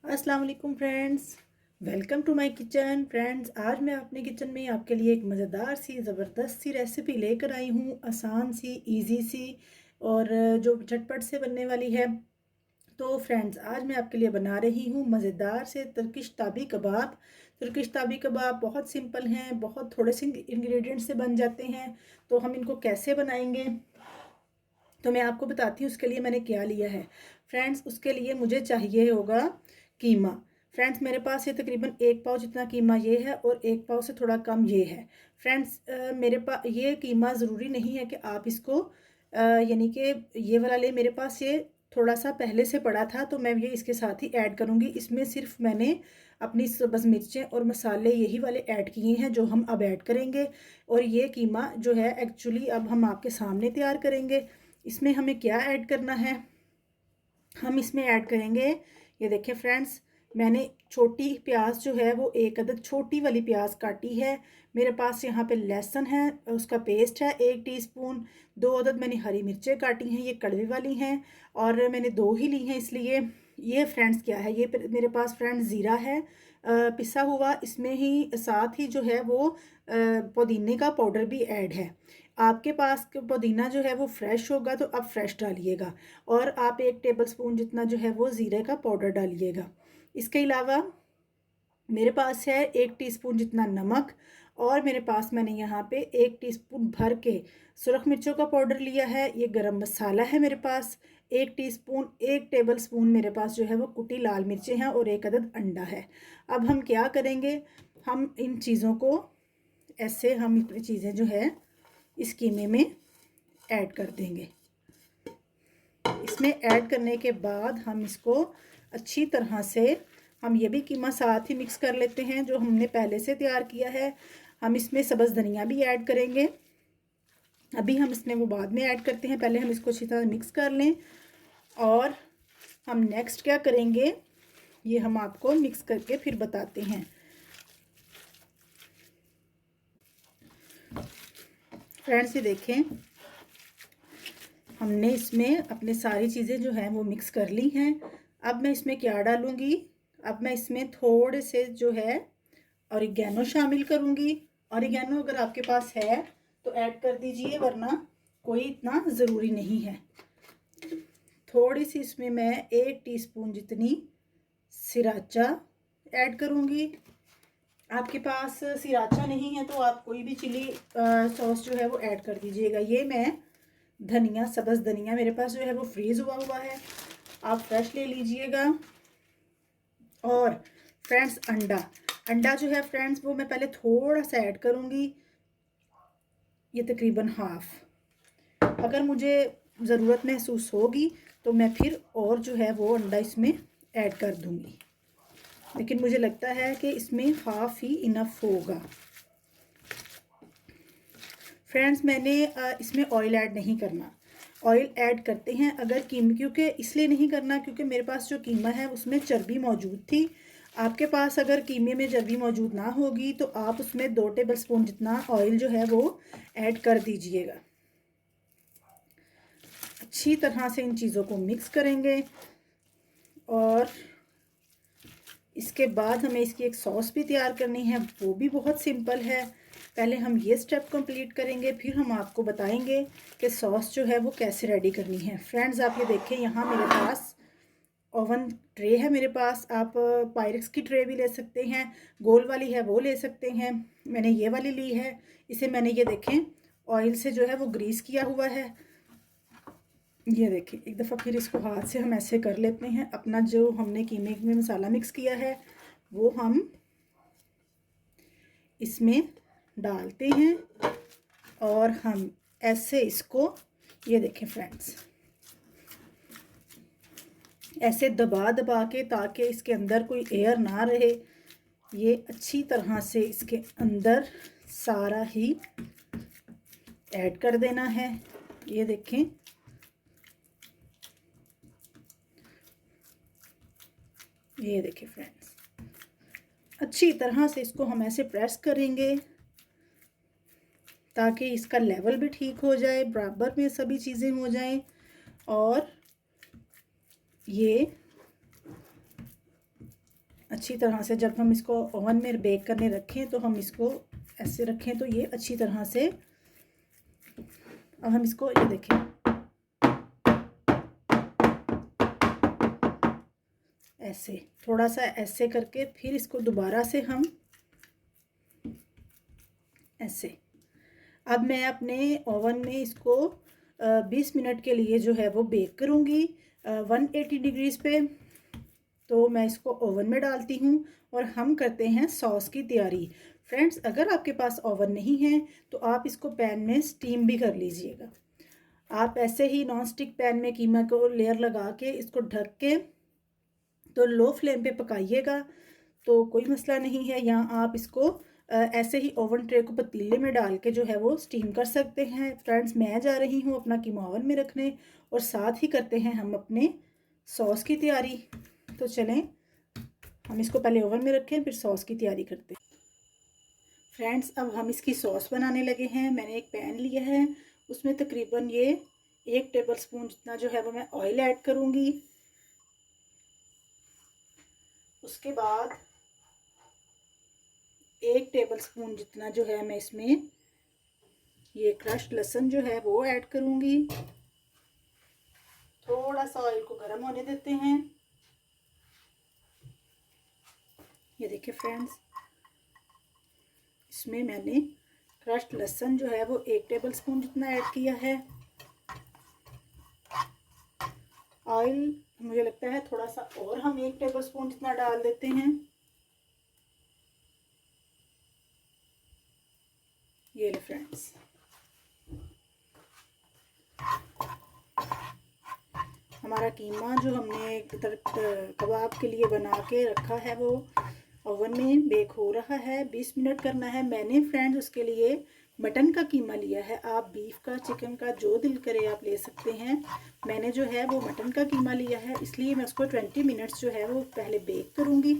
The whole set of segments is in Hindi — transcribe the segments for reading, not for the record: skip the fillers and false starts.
अस्सलाम वालेकुम friends, welcome to my kitchen. Friends, आज मैं अपने किचन में आपके लिए एक मज़ेदार सी ज़बरदस्त सी रेसिपी लेकर आई हूँ। आसान सी, इजी सी और जो झटपट से बनने वाली है। तो फ्रेंड्स, आज मैं आपके लिए बना रही हूँ मज़ेदार से तुर्किश ताबी कबाब। तुर्किश ताबी कबाब बहुत सिंपल हैं, बहुत थोड़े से इंग्रेडिएंट से बन जाते हैं। तो हम इनको कैसे बनाएंगे तो मैं आपको बताती हूँ उसके लिए मैंने क्या लिया है। फ्रेंड्स, उसके लिए मुझे चाहिए होगा कीमा। फ्रेंड्स, मेरे पास ये तकरीबन 1 पाव जितना कीमा ये है और 1 पाव से थोड़ा कम ये है। फ्रेंड्स, मेरे पास ये कीमा ज़रूरी नहीं है कि आप इसको यानी कि ये वाला ले। मेरे पास ये थोड़ा सा पहले से पड़ा था तो मैं ये इसके साथ ही ऐड करूँगी। इसमें सिर्फ मैंने अपनी सब्ज़ मिर्चें और मसाले यही वाले ऐड किए हैं जो हम अब ऐड करेंगे। और ये कीमा जो है एक्चुअली अब हम आपके सामने तैयार करेंगे। इसमें हमें क्या ऐड करना है, हम इसमें ऐड करेंगे, ये देखें फ्रेंड्स, मैंने छोटी प्याज जो है वो 1 अदद छोटी वाली प्याज काटी है। मेरे पास यहाँ पे लहसुन है, उसका पेस्ट है 1 टीस्पून। 2 अदद मैंने हरी मिर्चें काटी हैं, ये कड़वी वाली हैं और मैंने 2 ही ली हैं इसलिए। ये फ्रेंड्स क्या है, ये मेरे पास फ्रेंड्स ज़ीरा है पिसा हुआ। इसमें ही साथ ही जो है वो पुदीने का पाउडर भी ऐड है। आपके पास पुदीना जो है वो फ्रेश होगा तो आप फ्रेश डालिएगा। और आप 1 टेबल स्पून जितना जो है वो ज़ीरे का पाउडर डालिएगा। इसके अलावा मेरे पास है 1 टीस्पून जितना नमक। और मेरे पास मैंने यहाँ पे 1 टीस्पून भर के सुरख मिर्चों का पाउडर लिया है। ये गरम मसाला है मेरे पास 1 टीस्पून। 1 टेबल स्पून मेरे पास जो है वो कुटी लाल मिर्चें हैं और 1 अदद अंडा है। अब हम क्या करेंगे, हम इन चीज़ों को ऐसे हम इतनी चीज़ें जो है इस कीमे में ऐड कर देंगे। इसमें ऐड करने के बाद हम इसको अच्छी तरह से, हम ये भी कीमा साथ ही मिक्स कर लेते हैं जो हमने पहले से तैयार किया है। हम इसमें सब्ज़ धनिया भी ऐड करेंगे, अभी हम इसमें वो बाद में ऐड करते हैं। पहले हम इसको अच्छी तरह मिक्स कर लें और हम नेक्स्ट क्या करेंगे ये हम आपको मिक्स करके फिर बताते हैं। फ्रेंड्स, ये देखें, हमने इसमें अपने सारी चीज़ें जो हैं वो मिक्स कर ली हैं। अब मैं इसमें क्या डालूँगी, अब मैं इसमें थोड़े से जो है ऑरिगेनो शामिल करूँगी। ऑरिगेनो अगर आपके पास है तो ऐड कर दीजिए, वरना कोई इतना ज़रूरी नहीं है। थोड़ी सी इसमें मैं 1 टीस्पून जितनी सिराचा ऐड करूँगी। आपके पास सिराचा नहीं है तो आप कोई भी चिली सॉस जो है वो ऐड कर दीजिएगा। ये मैं धनिया, सब्ज़ धनिया मेरे पास जो है वो फ्रीज़ हुआ है, आप फ्रेश ले लीजिएगा। और फ्रेंड्स, अंडा जो है फ्रेंड्स वो मैं पहले थोड़ा सा ऐड करूँगी, ये तकरीबन हाफ। अगर मुझे ज़रूरत महसूस होगी तो मैं फिर और जो है वो अंडा इसमें ऐड कर दूँगी, लेकिन मुझे लगता है कि इसमें हाफ ही इनफ होगा। फ्रेंड्स, मैंने इसमें ऑयल ऐड नहीं करना। ऑयल ऐड करते हैं अगर क्योंकि इसलिए नहीं करना क्योंकि मेरे पास जो कीमा है उसमें चर्बी मौजूद थी। आपके पास अगर कीमे में चर्बी मौजूद ना होगी तो आप उसमें 2 टेबल स्पून जितना ऑयल जो है वो ऐड कर दीजिएगा। अच्छी तरह से इन चीज़ों को मिक्स करेंगे और इसके बाद हमें इसकी एक सॉस भी तैयार करनी है, वो भी बहुत सिंपल है। पहले हम ये स्टेप कंप्लीट करेंगे, फिर हम आपको बताएंगे कि सॉस जो है वो कैसे रेडी करनी है। फ्रेंड्स, आप ये देखें, यहाँ मेरे पास ओवन ट्रे है मेरे पास। आप पायरेक्स की ट्रे भी ले सकते हैं, गोल वाली है वो ले सकते हैं। मैंने ये वाली ली है। इसे मैंने ये देखें ऑयल से जो है वो ग्रीस किया हुआ है। ये देखिए, एक दफ़ा फिर इसको हाथ से हम ऐसे कर लेते हैं। अपना जो हमने कीमे में मसाला मिक्स किया है वो हम इसमें डालते हैं और हम ऐसे इसको, ये देखें फ्रेंड्स, ऐसे दबा दबा के, ताकि इसके अंदर कोई एयर ना रहे, ये अच्छी तरह से इसके अंदर सारा ही ऐड कर देना है। ये देखें, ये देखिए फ्रेंड्स, अच्छी तरह से इसको हम ऐसे प्रेस करेंगे ताकि इसका लेवल भी ठीक हो जाए, बराबर में सभी चीज़ें हो जाएं। और ये अच्छी तरह से जब हम इसको ओवन में बेक करने रखें तो हम इसको ऐसे रखें तो ये अच्छी तरह से, अब हम इसको ये देखें ऐसे थोड़ा सा ऐसे करके फिर इसको दोबारा से हम ऐसे। अब मैं अपने ओवन में इसको 20 मिनट के लिए जो है वो बेक करूँगी 180 डिग्रीज़ पे। तो मैं इसको ओवन में डालती हूँ और हम करते हैं सॉस की तैयारी। फ्रेंड्स, अगर आपके पास ओवन नहीं है तो आप इसको पैन में स्टीम भी कर लीजिएगा। आप ऐसे ही नॉन स्टिक पैन में कीमा को लेयर लगा के इसको ढक के तो लो फ्लेम पे पकाइएगा, तो कोई मसला नहीं है। यहाँ आप इसको ऐसे ही ओवन ट्रे को पतीले में डाल के जो है वो स्टीम कर सकते हैं। फ्रेंड्स, मैं जा रही हूँ अपना कीमा ओवन में रखने और साथ ही करते हैं हम अपने सॉस की तैयारी। तो चलें, हम इसको पहले ओवन में रखें फिर सॉस की तैयारी करते हैं। फ्रेंड्स, अब हम इसकी सॉस बनाने लगे हैं। मैंने एक पैन लिया है, उसमें तकरीबन ये 1 टेबलस्पून जितना जो है वो मैं ऑयल ऐड करूँगी। उसके बाद 1 टेबलस्पून जितना जो है मैं इसमें ये क्रश्ड लहसुन जो है वो ऐड करूँगी। थोड़ा सा ऑयल को गर्म होने देते हैं। ये देखिए फ्रेंड्स, इसमें मैंने क्रश्ड लहसुन जो है वो 1 टेबलस्पून जितना ऐड किया है। ऑयल मुझे लगता है थोड़ा सा और हम 1 टेबलस्पून जितना डाल देते हैं। ये ले फ्रेंड्स, हमारा कीमा जो हमने कबाब के लिए बना के रखा है वो ओवन में बेक हो रहा है। 20 मिनट करना है। मैंने फ्रेंड्स उसके लिए मटन का कीमा लिया है। आप बीफ का, चिकन का, जो दिल करे आप ले सकते हैं। मैंने जो है वो मटन का कीमा लिया है, इसलिए मैं उसको 20 मिनट्स जो है वो पहले बेक करूँगी।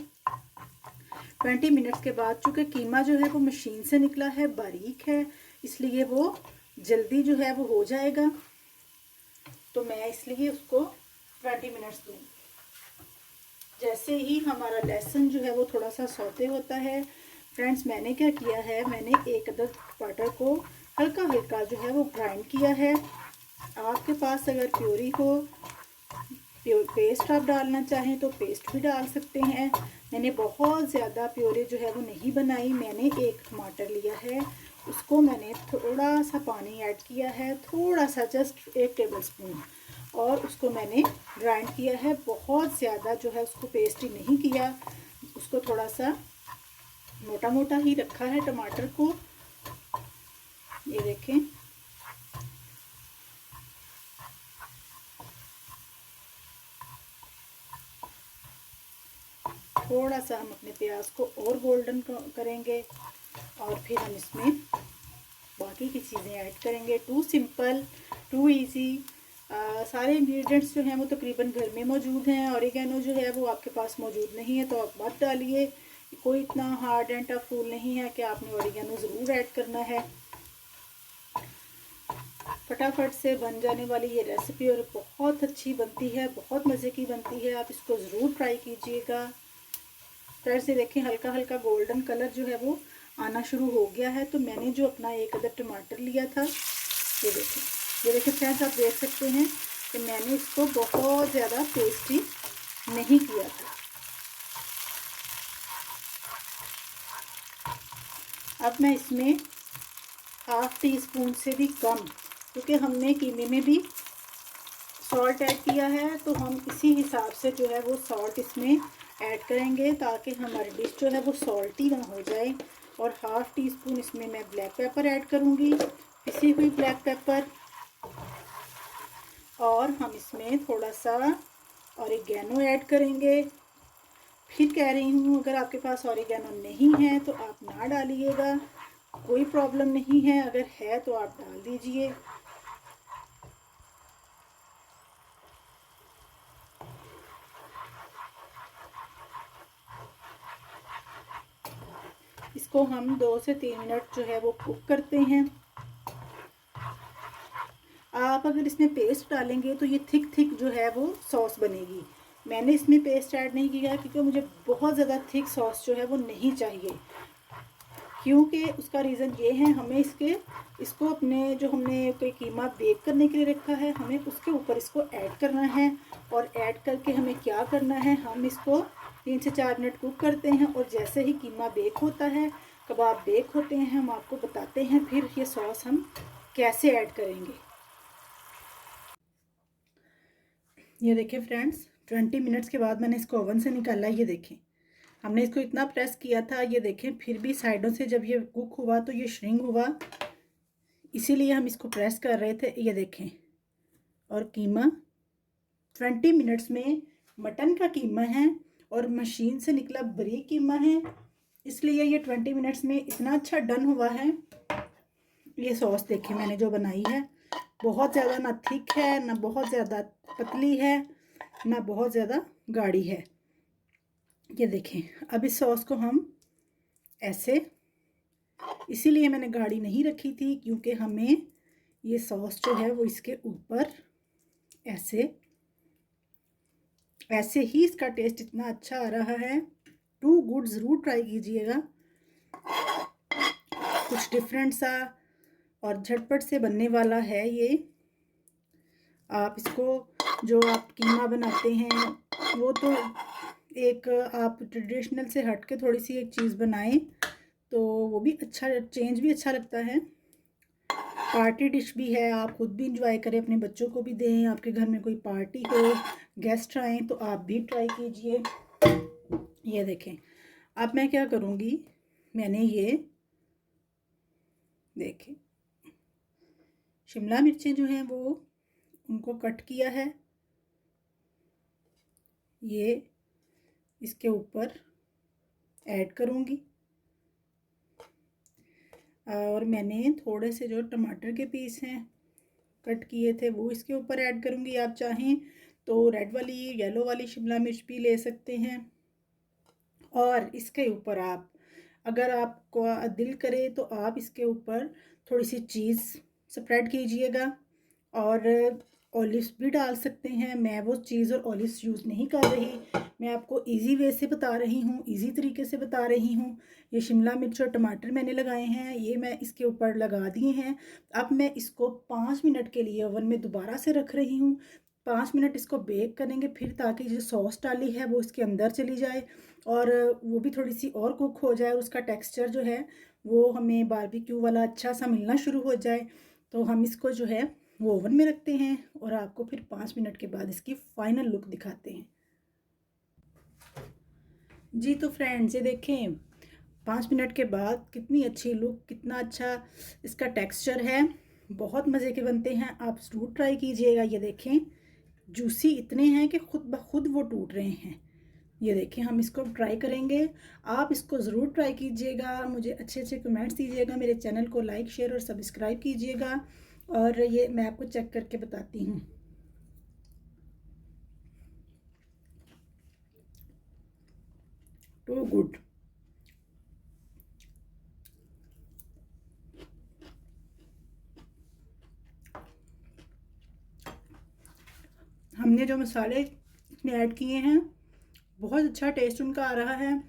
20 मिनट्स के बाद चूँकि कीमा जो है वो मशीन से निकला है, बारीक है, इसलिए वो जल्दी जो है वो हो जाएगा। तो मैं इसलिए उसको 20 मिनट्स दूँगी। जैसे ही हमारा लहसुन जो है वो थोड़ा सा सौते होता है, फ्रेंड्स मैंने क्या किया है, मैंने 1 अदद टमाटर को हल्का हल्का जो है वो ग्राइंड किया है। आपके पास अगर प्योरी हो, पेस्ट आप डालना चाहें तो पेस्ट भी डाल सकते हैं। मैंने बहुत ज़्यादा प्योरी जो है वो नहीं बनाई। मैंने 1 टमाटर लिया है, उसको मैंने थोड़ा सा पानी ऐड किया है, थोड़ा सा जस्ट 1 टेबलस्पून, और उसको मैंने ग्राइंड किया है। बहुत ज़्यादा जो है उसको पेस्ट ही नहीं किया, उसको थोड़ा सा मोटा मोटा ही रखा है टमाटर को। ये देखें, थोड़ा सा हम अपने प्याज को और गोल्डन करेंगे और फिर हम इसमें बाकी की चीज़ें ऐड करेंगे। Too simple, too easy. सारे इंग्रेडिएंट्स जो हैं वो तकरीबन घर में मौजूद हैं। ऑरिगेनो जो है वो आपके पास मौजूद नहीं है तो आप मत डालिए। कोई इतना हार्ड एंड टफ रूल नहीं है कि आपने ऑरिगेनो ज़रूर ऐड करना है। फटाफट से बन जाने वाली ये रेसिपी और बहुत अच्छी बनती है, बहुत मज़े की बनती है। आप इसको ज़रूर ट्राई कीजिएगा। फ्रेंड्स, ये देखें, हल्का हल्का गोल्डन कलर जो है वो आना शुरू हो गया है। तो मैंने जो अपना 1 अदद टमाटर लिया था, ये देखें फ्रेंड्स, आप देख सकते हैं कि मैंने इसको बहुत ज़्यादा टेस्टी नहीं किया था। अब मैं इसमें ½ टीस्पून से भी कम, क्योंकि हमने कीमे में भी सॉल्ट ऐड किया है, तो हम इसी हिसाब से जो है वो सॉल्ट इसमें ऐड करेंगे ताकि हमारी डिश जो है वो सॉल्टी ना हो जाए। और ½ टीस्पून इसमें मैं ब्लैक पेपर ऐड करूँगी, पिसी हुई ब्लैक पेपर। और हम इसमें थोड़ा सा ऑरिगेनो ऐड करेंगे। फिर कह रही हूँ, अगर आपके पास ऑरिगेनो नहीं है तो आप ना डालिएगा, कोई प्रॉब्लम नहीं है। अगर है तो आप डाल दीजिए। इसको हम 2 से 3 मिनट जो है वो कुक करते हैं। आप अगर इसमें पेस्ट डालेंगे तो ये थिक जो है वो सॉस बनेगी, मैंने इसमें पेस्ट ऐड नहीं किया क्योंकि मुझे बहुत ज़्यादा थिक सॉस जो है वो नहीं चाहिए, क्योंकि उसका रीज़न ये है हमें इसको अपने जो हमने कोई कीमा बेक करने के लिए रखा है हमें उसके ऊपर इसको ऐड करना है। और ऐड करके हमें क्या करना है, हम इसको 3 से 4 मिनट कुक करते हैं और जैसे ही कीमा बेक होता है, कबाब बेक होते हैं, हम आपको बताते हैं फिर ये सॉस हम कैसे ऐड करेंगे। ये देखें फ्रेंड्स, 20 मिनट्स के बाद मैंने इसको ओवन से निकाला। ये देखें, हमने इसको इतना प्रेस किया था, ये देखें फिर भी साइडों से जब ये कुक हुआ तो ये श्रिंक हुआ, इसीलिए हम इसको प्रेस कर रहे थे। ये देखें, और कीमा 20 मिनट्स में, मटन का कीमा है और मशीन से निकला बारीक कीमा है, इसलिए ये 20 मिनट्स में इतना अच्छा डन हुआ है। ये सॉस देखें मैंने जो बनाई है, बहुत ज़्यादा ना थिक है, ना बहुत ज़्यादा पतली है, ना बहुत ज़्यादा गाढ़ी है। ये देखें, अब इस सॉस को हम ऐसे, इसीलिए मैंने गाढ़ी नहीं रखी थी क्योंकि हमें ये सॉस जो है वो इसके ऊपर ऐसे ही इसका टेस्ट इतना अच्छा आ रहा है। टू गुड, ज़रूर ट्राई कीजिएगा। कुछ डिफरेंट सा और झटपट से बनने वाला है ये। आप इसको जो आप कीमा बनाते हैं वो तो एक आप ट्रेडिशनल से हट के थोड़ी सी एक चीज़ बनाएं तो वो भी अच्छा, चेंज भी अच्छा लगता है। पार्टी डिश भी है, आप खुद भी इंजॉय करें, अपने बच्चों को भी दें। आपके घर में कोई पार्टी हो, गेस्ट आए तो आप भी ट्राई कीजिए। ये देखें, अब मैं क्या करूँगी, मैंने ये देखें शिमला मिर्चें जो हैं वो उनको कट किया है, ये इसके ऊपर ऐड करूँगी। और मैंने थोड़े से जो टमाटर के पीस हैं कट किए थे वो इसके ऊपर ऐड करूँगी। आप चाहें तो रेड वाली, येलो वाली शिमला मिर्च भी ले सकते हैं। और इसके ऊपर आप, अगर आपको दिल करे तो आप इसके ऊपर थोड़ी सी चीज़ स्प्रेड कीजिएगा और ऑलिव्स भी डाल सकते हैं। मैं वो चीज़ और ऑलिव्स यूज़ नहीं कर रही, मैं आपको इजी वे से बता रही हूँ, इजी तरीके से बता रही हूँ। ये शिमला मिर्च और टमाटर मैंने लगाए हैं, ये मैं इसके ऊपर लगा दिए हैं। अब मैं इसको 5 मिनट के लिए ओवन में दोबारा से रख रही हूँ। 5 मिनट इसको बेक करेंगे फिर, ताकि जो सॉस डाली है वो इसके अंदर चली जाए और वो भी थोड़ी सी और कुक हो जाए, उसका टेक्सचर जो है वो हमें बारबेक्यू वाला अच्छा सा मिलना शुरू हो जाए। तो हम इसको जो है वो ओवन में रखते हैं और आपको फिर 5 मिनट के बाद इसकी फाइनल लुक दिखाते हैं। जी तो फ्रेंड्स, ये देखें 5 मिनट के बाद कितनी अच्छी लुक, कितना अच्छा इसका टेक्सचर है, बहुत मज़े के बनते हैं। आप ज़रूर ट्राई कीजिएगा। ये देखें, जूसी इतने हैं कि खुद ब खुद वो टूट रहे हैं। ये देखें, हम इसको ट्राई करेंगे, आप इसको ज़रूर ट्राई कीजिएगा। मुझे अच्छे अच्छे कमेंट्स दीजिएगा, मेरे चैनल को लाइक, शेयर और सब्सक्राइब कीजिएगा। और ये मैं आपको चेक करके बताती हूँ। Too good. हमने जो मसाले इसमें ऐड किए हैं बहुत अच्छा टेस्ट उनका आ रहा है।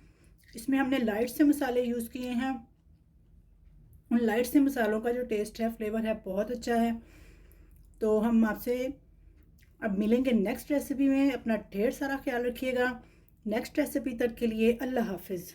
इसमें हमने लाइट से मसाले यूज़ किए हैं, उन लाइट से मसालों का जो टेस्ट है, फ्लेवर है, बहुत अच्छा है। तो हम आपसे अब मिलेंगे नेक्स्ट रेसिपी में। अपना ढेर सारा ख्याल रखिएगा। नेक्स्ट रेसिपी तक के लिए अल्लाह हाफिज़।